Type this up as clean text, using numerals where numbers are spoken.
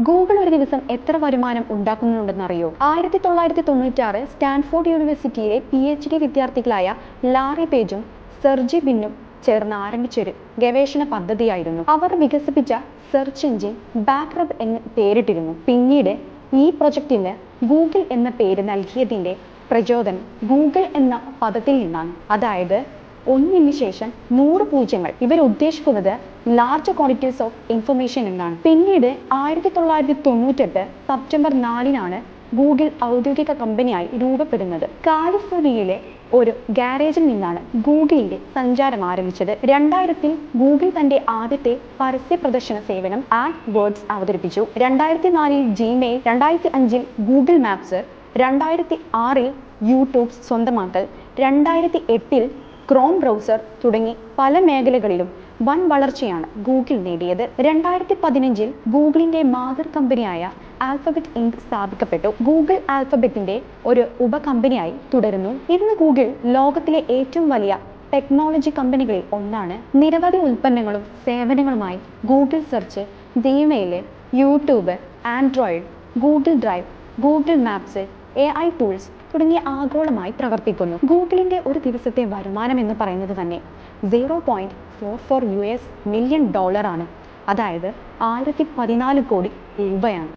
Google ഒരു ദിവസം എത്ര വരുമാനം ഉണ്ടാക്കുന്നുണ്ടെന്നറിയോ? 1996 സ്റ്റാൻഫോർഡ് യൂണിവേഴ്സിറ്റിയിലെ PhD വിദ്യാർത്ഥികളായ ലാറി പേജും സെർജി ബിന്നും ചേർന്ന് ആരംഭിച്ചൊരു ഗവേഷണ പദ്ധതിയായിരുന്നു. അവർ വികസിപ്പിച്ച സെർച്ച് എഞ്ചിൻ ബാക്ക്റബ് എന്ന് പേരിട്ടിരുന്നു. പിന്നീട് ഈ പ്രൊജക്ടിന് ഗൂഗിൾ എന്ന പേര് നൽകിയതിന്റെ പ്രചോദനം ഗൂഗിൾ എന്ന പദത്തിൽ നിന്നാണ്. അതായത് ഒന്നിന് ശേഷം 100 പൂജ്യങ്ങൾ. ഇവർ ഉദ്ദേശിക്കുന്നത് ലാർജ് ക്വാണ്ടിറ്റീസ് ഓഫ് ഇൻഫർമേഷൻ എന്നാണ്. പിന്നീട് 1998 സെപ്റ്റംബർ 4-നാണ് ഗൂഗിൾ ഔദ്യോഗിക കമ്പനിയായി രൂപപ്പെടുന്നത്. കാലിഫോർണിയയിലെ ഒരു ഗാരേജിൽ നിന്നാണ് ഗൂഗിളിന്റെ സഞ്ചാരം ആരംഭിച്ചത്. 2000-ൽ ഗൂഗിൾ തന്റെ ആദ്യത്തെ പരസ്യ പ്രദർശന സേവനം ആഡ്വേർഡ്സ് അവതരിപ്പിച്ചു. 2004-ൽ ജിമെയിൽ, 2005-ൽ ഗൂഗിൾ മാപ്സ്, 2006-ൽ യൂട്യൂബ് സ്വന്തമാക്കൽ, 2008-ൽ ക്രോം ബ്രൗസർ തുടങ്ങി പല മേഖലകളിലും വൻ വളർച്ചയാണ് ഗൂഗിൾ നേടിയത്. 2015-ൽ ഗൂഗിളിന്റെ മാതൃ കമ്പനിയായ ആൽഫബറ്റ് ഇങ്ക് സ്ഥാപിക്കപ്പെട്ടു. ഗൂഗിൾ ആൽഫബറ്റിന്റെ ഒരു ഉപകമ്പനിയായി തുടരുന്നു. ഇന്ന് ഗൂഗിൾ ലോകത്തിലെ ഏറ്റവും വലിയ ടെക്നോളജി കമ്പനികളിൽ ഒന്നാണ്. നിരവധി ഉൽപ്പന്നങ്ങളും സേവനങ്ങളുമായി Google search, Gmail, YouTube, Android, Google Drive, Google Maps, AI tools തുടങ്ങിയ ആഗോളമായി പ്രവർത്തിക്കുന്നു. ഗൂഗിളിന്റെ ഒരു ദിവസത്തെ വരുമാനം എന്ന് പറയുന്നത് തന്നെ $0.44 മില്യൺ ആണ്. അതായത് 1014 കോടി രൂപയാണ്.